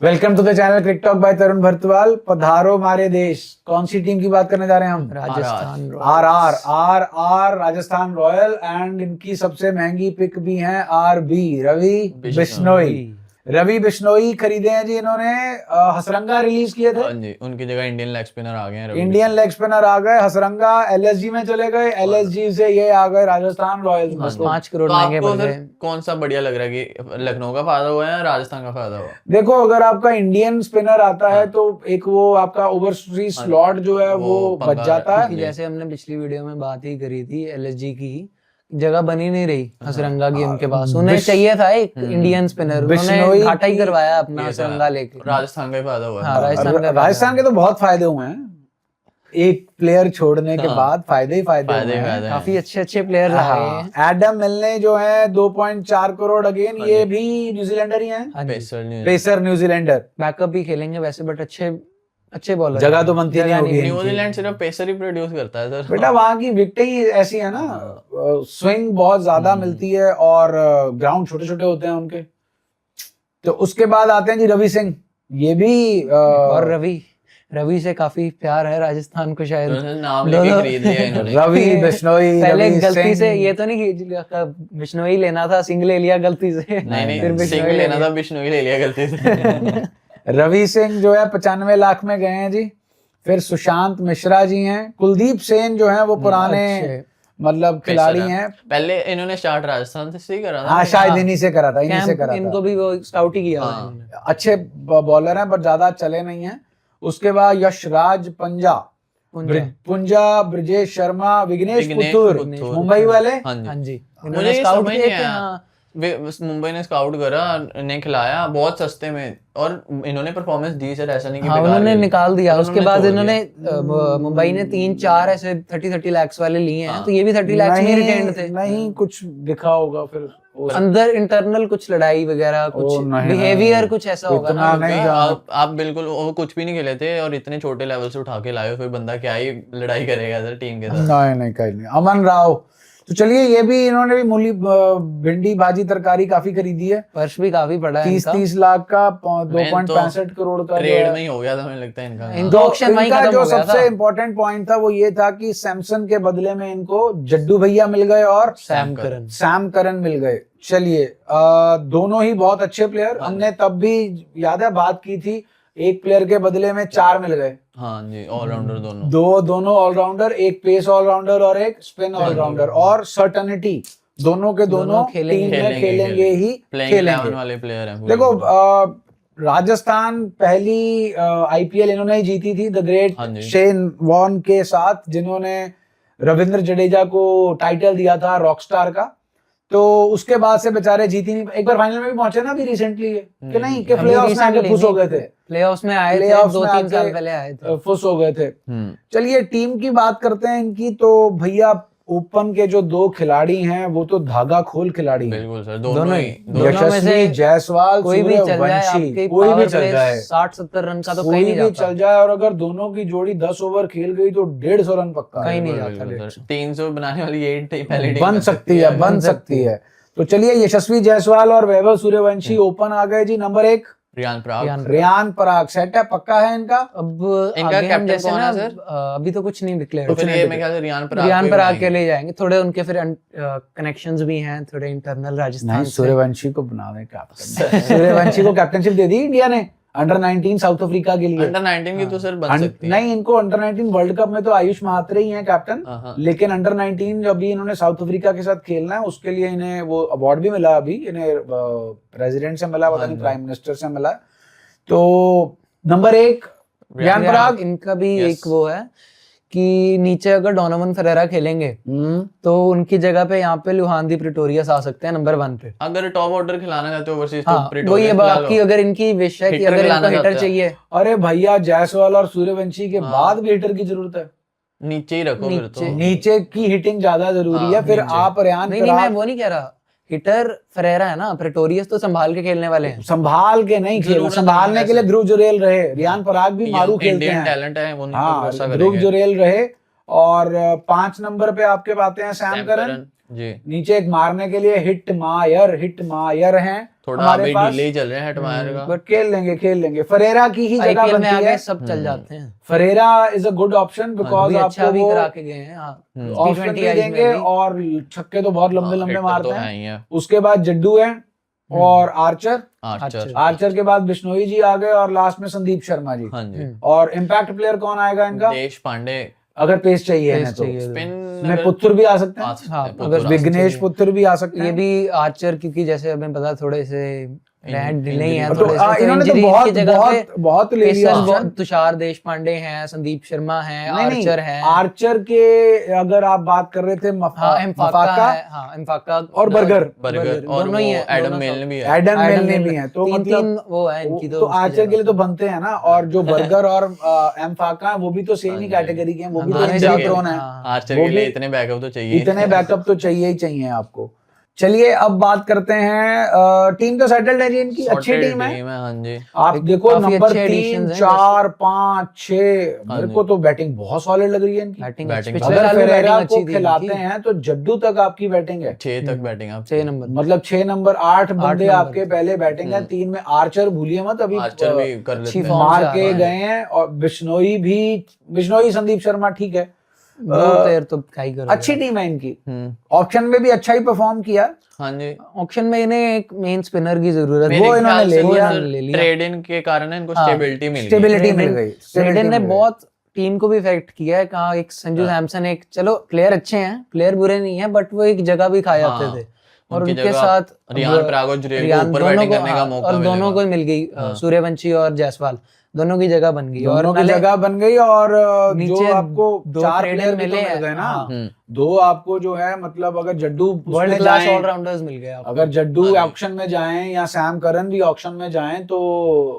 Welcome to the channel Cric Talk by Tarun Bharatwal. पधारो हमारे देश। कौन सी टीम की बात करने जा रहे हैं हम? राजस्थान आर राजस्थान रॉयल। एंड इनकी सबसे महंगी पिक भी है RB रवि बिश्नोई। रवि बिश्नोई खरीदे हैं जी इन्होंने। हसरंगा रिलीज किए थे। हाँ जी, उनकी जगह इंडियन लेग स्पिनर आ गए हैं। इंडियन लेग स्पिनर आ गए। हसरंगा LSG में चले गए, LSG से ये आ गए राजस्थान रॉयल्स में। बस 5 करोड़ तो महंगे आपको पड़ फिर गए। कौन सा बढ़िया लग रहा है कि लखनऊ का फायदा हुआ है या राजस्थान का फायदा हुआ? देखो, अगर आपका इंडियन स्पिनर आता है हाँ। तो एक वो आपका ओवरसीज स्लॉट जो है वो पंगा बच जाता कि है। जैसे हमने पिछली वीडियो में बात ही करी थी, LSG की जगह बनी नहीं रही हसरंगा की उनके पास। उन्हें चाहिए था एक इंडियन स्पिनर, उन्होंने बिश्नोई घाटा ही की- करवाया अपना ये हसरंगा लेके। राजस्थान का ही फायदा हुआ है। हाँ, राजस्थान के तो बहुत फायदे हुए हैं। एक प्लेयर छोड़ने के हाँ। बाद फायदे ही फायदे फायदे हुए ही हैं। फायदे हैं। काफी अच्छे प्लेयर आ गए हैं। एडम मिलने जो है 2.4 करोड़। अगेन ये भी न्यूजीलैंडर ही हैं। हाँ जी, पेसर नहीं है। Pacer New Zealander. बैकअप भी खेलेंगे वैसे, बट अच्छे बॉलर। जगह तो बनती नहीं होगी इनकी। न्यूजीलैंड सिर्फ पेसर ही प्रोड्यूस करता है सर। बेटा वहां की विकेटें ही ऐसी है ना, स्विंग बहुत ज्यादा मिलती है और ग्राउंड छोटे छोटे होते हैं उनके। तो उसके बाद आते हैं जी रवि सिंह। ये भी और रवि से काफी प्यार है राजस्थान को शायद। नाम लेके खरीद लिया इन्होंने। रवि बिश्नोई। पहले रवि गलती सिंह। से ये तो नहीं कि बिश्नोई लेना था, सिंह ले लिया गलती से। नहीं फिर नहीं, बिश्नोई सिंह ले लेना लिया। था, बिश्नोई ले लिया गलती से। रवि सिंह जो है 95 लाख में गए हैं जी। फिर सुशांत मिश्रा जी हैं। कुलदीप सेन जो है वो पुराने अच्छे। मतलब खिलाड़ी हैं। पहले इन्होंने स्टार्ट राजस्थान से ही करा था। हाँ, शायद इन्हीं से करा था, इन्हीं से कैंप करा इनको था। भी वो स्काउट ही किया था हाँ। इन्होंने। अच्छे बॉलर हैं बट ज्यादा चले नहीं हैं। उसके बाद यशराज पुंजा, ब्रजेश शर्मा, विघ्नेश पुथुर, मुंबई वाले। हाँ जी। हाँ जी, मुझे इन्होंने ये स्काउट समझ किए नहीं थे। आया। हाँ, मुंबई ने स्काउट करा, ने खिलाया बहुत सस्ते में और इन्होंने परफॉर्मेंस दी सर। ऐसा नहीं कि हाँ, बेकार उन्होंने खेली। निकाल दिया। और उसके उन्होंने बाद छोड़ इन्होंने दिया। मुंबई ने 3-4 ऐसे 30 लाख वाले लिए हैं। हाँ। तो ये भी 30 लाख में रिटेंड थे। नहीं कुछ दिखा होगा फिर अंदर इंटरनल कुछ लड़ाई वगैरह, कुछ नहीं, बिहेवियर नहीं। कुछ ऐसा होगा इतना ना। नहीं आप बिल्कुल वो कुछ भी नहीं खेले थे और इतने छोटे लेवल से उठा के लाए हो, फिर बंदा क्या ही लड़ाई करेगा सर टीम के साथ। नहीं कहीं नहीं। अमन राव। तो चलिए, ये भी इन्होंने भी मूली भिंडी भाजी तरकारी काफी खरीदी है। फर्श भी काफी पड़ा है इनका। 30 लाख का 2.65 2.65 करोड़ का जो ट्रेड है। में ही हो गया था मुझे लगता है इनका। इनका ऑक्शन वहीं इनका खत्म जो हो गया सबसे था। इम्पोर्टेंट पॉइंट था वो ये था कि सैमसन के बदले में इनको जड्डू भैया मिल गए और सैम करन। सैम करन मिल गए। चलिए, दोनों ही बहुत अच्छे प्लेयर। हमने तब भी याद है बात की थी, एक प्लेयर के बदले में 4 मिल गए। हाँ जी, ऑलराउंडर दोनों। दोनों ऑलराउंडर, एक पेस ऑलराउंडर और एक स्पिन ऑलराउंडर। और सर्टनिटी दोनों के दोनों टीम में खेलेंगे ही खेलेंगे वाले प्लेयर हैं। देखो, राजस्थान पहली IPL इन्होंने ही जीती थी द ग्रेट हाँ जी। शेन वॉर्न के साथ, जिन्होंने रविंद्र जडेजा को टाइटल दिया था रॉकस्टार का। तो उसके बाद से बेचारे जीती नहीं। एक बार फाइनल में भी पहुंचे ना अभी रिसेंटली, कि नहीं कि प्लेऑफ्स में आके फुस हो गए थे। प्लेऑफ्स में आए थे, प्लेऑफ्स में 2-3 आके साल पहले आए थे। फुस हो गए थे। चलिए, टीम की बात करते हैं इनकी। तो भैया ओपन के जो 2 खिलाड़ी हैं वो तो धागा खोल खिलाड़ी हैं। बिल्कुल सर, दोनों दोनों ही। ही। दोनों में से जायसवाल, कोई भी चल जाए, सूर्यवंशी, आपके कोई भी पावर चल प्ले जाए, 60-70 रन का तो कोई कहीं नहीं भी जाता। चल जाए। और अगर दोनों की जोड़ी 10 ओवर खेल गई तो 150 रन पक्का कहीं नहीं बिल्कुल, जाता। बिल्कुल सर। 300 बनाने वाली यही पहले बन सकती है। तो चलिए, यशस्वी जायसवाल और वैभव सूर्यवंशी ओपन आ गए जी। नंबर 1 रियान पराग सेट है, पक्का है इनका। अब इनका आगे हम कैप्टन जैसे कौन ना है सर? अभी तो कुछ नहीं डिक्लेयर। तो ये मैं ख्याल से रियान पराग के ले जाएंगे। थोड़े उनके फिर कनेक्शंस भी हैं थोड़े इंटरनल राजस्थान से। सूर्यवंशी को बनावे कैप्टन। सूर्यवंशी को कैप्टनशिप दे दी इंडिया ने अंडर 19 साउथ अफ्रीका के लिए। अंडर 19 की तो सर बन सकती है। नहीं, इनको अंडर 19 वर्ल्ड कप में तो आयुष महात्रे ही हैं कैप्टन। हाँ। लेकिन अंडर 19 जब भी इन्होंने साउथ अफ्रीका के साथ खेलना है, उसके लिए इन्हें वो अवार्ड भी मिला। अभी इन्हें प्रेसिडेंट से मिला, पता नहीं प्राइम मिनिस्टर से मिला। तो नंबर 1 रियान पराग। इनका भी एक वो है कि नीचे अगर डोनोवन फेरेरा खेलेंगे तो उनकी जगह पे यहाँ पे लुहानदी प्रिटोरियस आ सकते हैं नंबर 1 पे। अगर टॉप ऑर्डर खिलाना चाहते हो ओवरसीज हाँ, तो वो ये बात की अगर इनकी विश है कि अगर इनको हिटर चाहिए। अरे भैया, जायसवाल और सूर्यवंशी के बाद भी हिटर की जरूरत है। नीचे ही रखो फिर तो। नीचे की हिटिंग ज्यादा जरूरी है। फिर आप रियान नहीं, मैं वो नहीं कह रहा। हिटर फेरेरा है ना, प्रिटोरियस तो संभाल के खेलने वाले हैं। संभाल के नहीं खेलना, संभालने के लिए ध्रुव जुरेल रहे। रियान पराग भी मारू खेलते हैं, टैलेंट है वो, नहीं हाँ, भरोसा ध्रुव करेंगे। जुरेल रहे। और 5 नंबर पे आपके आते हैं सैम करन। जी। नीचे एक मारने के लिए हिट मायर हैं। थोड़ा हमारे अभी पास ढीले ही चल रहे हैं हेटमायर का। बट खेल लेंगे फरेरा की ही जगह आईपीएल में बनती आ है। गए सब चल जाते हैं। Ferreira is a good option because अभी अच्छा आपको भी वो करा के गए हैं। हाँ, ऑप्शन भी T20 देंगे में भी। और छक्के तो बहुत लंबे हाँ, लंबे हिटर मारते तो हैं। है ही है। उसके बाद जड्डू है और आर्चर। आर्चर। आर्चर के बाद बिश्नोई जी आ गए और लास्ट में संदीप शर्मा जी। हाँ जी। और इम्पैक्ट प्लेयर कौन आएगा इनका? देश पांडे। अगर पेस चाहिए पेस इन्हें तो चाहिए तो। स्पिन में पुत्र भी आ सकते आ हैं। सकते हाँ, हैं, अगर पुत्र आ विघ्नेश चाहिए। पुत्र भी आ सकते ये हैं। भी आर्चर क्योंकि जैसे हमें पता थोड़े से ढीले ही हैं तो थोड़े से, तो इन्होंने तो इंजरी बहुत की जगह पे बहुत ले लिया पेसर्स ऑप्शन। तुषार देश पांडे हैं, संदीप शर्मा हैं, नहीं आर्चर हैं। आर्चर के अगर आप बात कर रहे थे हाँ, मफाका है, हाँ, एम्फाका और बर्गर बर्गर और दोनों ही वो हैं, एडम दोनों मिल सब। भी है। एडम एडम मिल ने भी मिल, है तो तीन मतलब वो है इनकी तो उसकी आर्चर के लिए जगह तो बनते हैं ना। और जो बर्गर और एम्फाका वो भी तो सेम ही कैटेगरी के हैं, वो भी तो दोनों इंजरी जाके- प्रोन है। हाँ। आर्चर वो के लिए भी- इतने बैकअप तो चाहिए। इतने बैकअप तो चाहिए ही चाहिए आपको। चलिए अब बात करते हैं टीम तो सेटल्ड है जी इनकी, अच्छी टीम है। हाँ जी। आप देखो काफी नंबर अच्छे 3 additions हैं, 4 5 6 हाँ मेरे जी। को तो बैटिंग बहुत सॉलिड लग रही है इनकी। बैटिंग बैटिंग पिछले अगर साल भी फेरेरा बैटिंग को अच्छी थी खिलाते इनकी। हैं तो जड्डू तक आपकी बैटिंग है। 6 तक बैटिंग आप 6 नंबर मतलब 6 नंबर 8 बंदे नंबर आपके पहले बैटिंग है। 3 में आर्चर भूलिए मत, अभी आर्चर भी कर अच्छी लेते हैं। form मार से आ के रहे हैं। गए हैं। और बिश्नोई संदीप शर्मा ठीक है, दो प्लेयर तो क्या ही करोगे। अच्छी टीम है इनकी। ऑप्शन में भी अच्छा ही परफॉर्म किया। हाँ जी। ऑक्शन में इन्हें एक मेन स्पिनर की जरूरत है, वो इन्होंने ले लिया। ट्रेड इन के कारण इनको स्टेबिलिटी मिल गई। स्टेबिलिटी मिल गई। ट्रेडन ने बहुत टीम को भी इफेक्ट किया है। कहा एक संजू सैमसन, एक चलो प्लेयर अच्छे हैं, प्लेयर बुरे नहीं है, बट वो एक जगह भी खा जाते थे। और उनके साथ रियान पराग और जुरेल को ऊपर बैटिंग करने का मौका और दोनों को मिल गई, सूर्यवंशी और जायसवाल दोनों की जगह बन गई। और दोनों की जगह बन गई। और जो नीचे आपको दो 4 ट्रेडर प्लेयर मिल मिले गए ना, हाँ। 2 आपको जो है मतलब अगर जड्डू वर्ल्ड उसमें क्लास जाएं, ऑलराउंडर्स मिल गए आपको। अगर जड्डू ऑक्शन में जाएं या सैम करन भी ऑक्शन में जाएं तो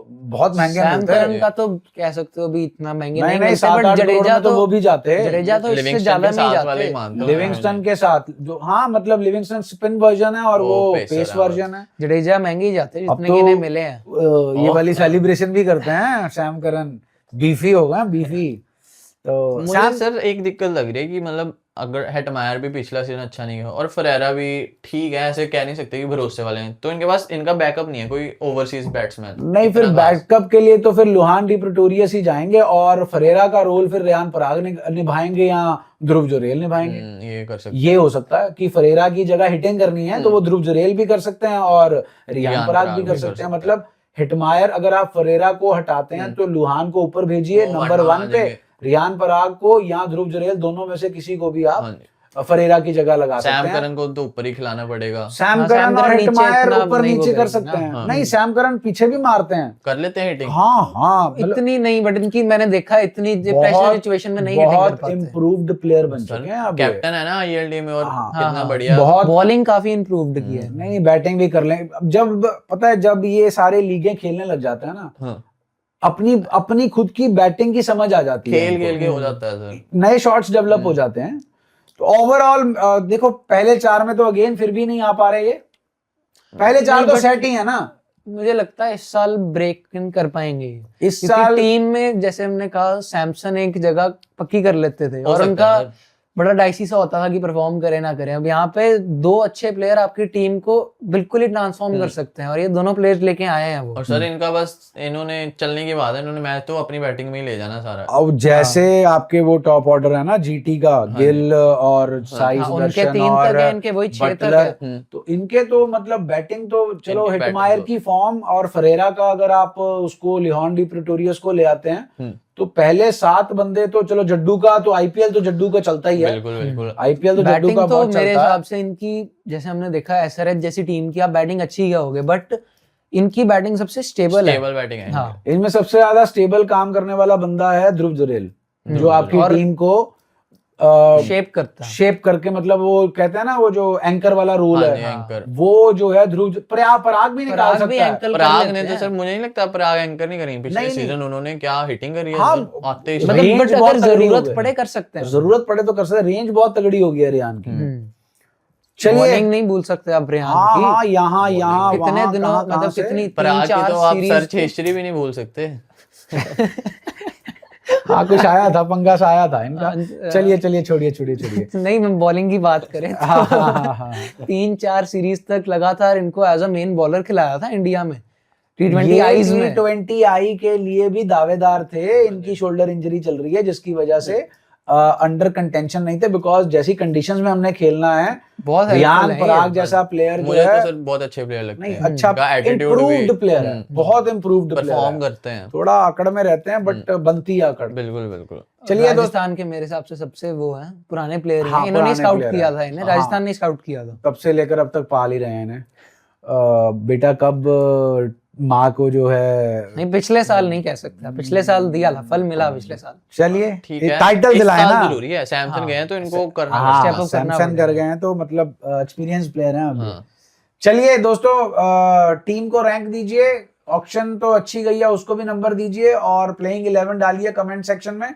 बहुत महंगे सैम मिलते करन हैं। का तो कह सकते हो अभी इतना महंगे नहीं नहीं नहीं मिलते, 7-8 बट करोड़ जडेजा में तो वो भी जाते हैं। जडेजा तो इससे लिविंगस्टन ज्यादा के नहीं साथ वाले ही जाते। मानता हूँ। लिविंगस्टन के साथ जो हाँ मतलब लिविंगस्टन स्पिन वर्जन है और वो पेस वर्जन है। जडेजा महंगे ही जाते हैं अब जितने तो के इन्हें मिले हैं। ये वाली सेलिब्रेशन भी करते हैं सैम करन, बीफी होगा बीफी। तो मुझे सर एक दिक्कत लग रही है कि मतलब अगर हेटमायर भी पिछला सीजन अच्छा नहीं हुआ और फरेरा भी ठीक है, ऐसे कह नहीं सकते कि भरोसे वाले हैं, तो इनके पास इनका बैकअप नहीं है कोई ओवरसीज बैट्समैन। नहीं फिर बैकअप के लिए तो फिर लुहान डी प्रेटोरियस ही जाएंगे और फरेरा का रोल फिर रियान पराग निभाएंगे या ध्रुव जुरेल निभाएंगे। ये कर सकते ये हो सकता है कि फरेरा की जगह हिटिंग करनी है तो वो ध्रुव जुरेल भी कर सकते हैं और रियान पराग भी कर सकते हैं। मतलब हिटमायर अगर आप फरेरा को हटाते हैं तो लुहान को ऊपर भेजिए नंबर 1 पे, रियान पराग को या ध्रुव जुरेल दोनों में से किसी को भी आप फरेरा की जगह लगा सकते हैं। सैम करन को तो ऊपर ही खिलाना पड़ेगा। सैम करन और हिटमायर ऊपर नीचे कर सकते हैं। नहीं सैम करन पीछे भी मारते हैं, कर लेते हैं हिटिंग। हाँ इतनी नहीं, बट इनकी मैंने देखा इतनी प्रेशर सिचुएशन में नहीं हिटिंग कर बहुत पाते। इम्प्रूव्ड प्लेयर बन चुके हैं। कैप्टन है ना आईएलडी में और कितना बढ़िया बहुत बॉलिंग काफी इम्प्रूव्ड की है। नहीं बैटिंग भी कर लें। जब पता है जब ये सारे लीगें खेलने लग जाते हैं ना, अपनी खुद की बैटिंग की समझ आ जाती है, खेल के हो जाता है सर, नए शॉट्स डेवलप हो जाते हैं। तो ओवरऑल देखो पहले 4 में तो अगेन फिर भी नहीं आ पा रहे। ये पहले 4 तो सेट ही है ना। मुझे लगता है इस साल ब्रेक इन कर पाएंगे इस साल टीम में। जैसे हमने कहा सैमसन एक जगह पक्की कर लेते थे और उनका बड़ा डाइसी सा होता था कि परफॉर्म करे ना करे। अब यहाँ पे 2 अच्छे प्लेयर आपकी टीम को बिल्कुल ही ट्रांसफॉर्म कर सकते हैं और ये दोनों प्लेयर्स लेके आए हैं वो। और सर इनका बस इन्होंने चलने की बात है, इन्होंने मैच तो अपनी बैटिंग में ही ले जाना सारा। अब जैसे आपके वो टॉप ऑर्डर है ना जीटी का, गिल और साई उनके सुदर्शन 3 और तक है, इनके वही 6 तक है। तो इनके तो मतलब बैटिंग तो चलो इनकी हिटमायर बैटिंग की फॉर्म और फरेरा का अगर आप उसको लियोन डी प्रेटोरियस को ले आते हैं तो पहले 7 बंदे तो चलो जड्डू का तो आईपीएल तो जड्डू का चलता ही है। बिल्कुल बिल्कुल आईपीएल तो जड्डू बैटिंग का तो बहुत मेरे चलता है। हिसाब से इनकी, जैसे हमने देखा एसआरएच जैसी टीम की आप बैटिंग अच्छी क्या होगे, बट इनकी बैटिंग सबसे स्टेबल है। स्टेबल बैटिंग है। हाँ, इनमें सबसे ज्यादा स्टेबल काम करने वाला बंदा है ध्रुव जुरेल, जो आपकी टीम को शेप करता है। शेप करके, मतलब वो कहते हैं ना वो जो एंकर वाला रूल हाँ, है, एंकर। वो जो है ध्रुव पराग भी निकाल पराग भी सकता है। एंकर कर पराग लेते ने तो हैं। सर मुझे नहीं लगता पराग एंकर नहीं करी पिछले नहीं, सीजन, उन्होंने क्या हिटिंग करी है। हाँ, आते ही मतलब मतलब range बट बहुत अगर तगड़ी हो जरूरत गई। पड़े कर सकते हैं। जरूरत पड़े तो कर सकते हैं। रेंज बहुत तगड़ी हो गई है रियान की। चलिए बॉलिंग नहीं भूल सकते आप रियान हाँ की। हाँ यहाँ कितने दिनों मतलब कितनी पराग की 3-4 तो आप सीरीज सर्च हिस्ट्री भी नहीं भूल सकते। हाँ कुछ आया था, पंगा सा आया था इनका। हाँ, चलिए चलिए, छोड़िए छोड़िए छोड़िए। नहीं, मैं बॉलिंग की बात करें हाँ तो हाँ हाँ हाँ। 3-4 सीरीज तक लगातार इनको एज अ मेन बॉलर खिलाया था इंडिया में, T20 ये आईज में। T20 आई के लिए भी दावेदार थे। इनकी शोल्डर इंजरी चल रही है जिसकी वजह से अंडर कंटेंशन नहीं थे, बिकॉज जैसी कंडीशंस में हमने खेलना है, बहुत रियान helpful है ये। पराग जैसा प्लेयर जो मुझे तो है, सर बहुत अच्छे प्लेयर लगते नहीं हैं। अच्छा उनका attitude भी इम्प्रूव्ड प्लेयर है, बहुत इम्प्रूव्ड प्लेयर परफॉर्म है। करते हैं। थोड़ा अकड़ में रहते हैं बट बनती है अकड़। बिल्कुल बिल्कुल। चलिए दोस्त, राजस्थान के मेरे हिसाब से सबसे वो है, पुराने प्लेयर हाँ, हैं, इन्होंने पुराने स्काउट player किया हैं। था इन्हें, हाँ। राजस्थान ने स्काउट किया था। तब से लेकर अब तक पाल ही रहे हैं इन्हें। बेटा कब माँ को जो है, नहीं, पिछले साल नहीं कह सकता, पिछले साल दिया था, फल मिला पिछले साल। चलिए ठीक है, टाइटल इस दिलाए साल ना। जरूरी है। सैमसन गए हैं तो इनको करना हाँ, step up करना सैमसन पड़ेगा। कर गए हैं तो मतलब एक्सपीरियंस प्लेयर हैं अब। हाँ। चलिए दोस्तों, टीम को रैंक दीजिए, ऑक्शन तो अच्छी गई है, उसको भी नंबर दीजिए, और प्लेइंग 11 डालिए कमेंट सेक्शन में।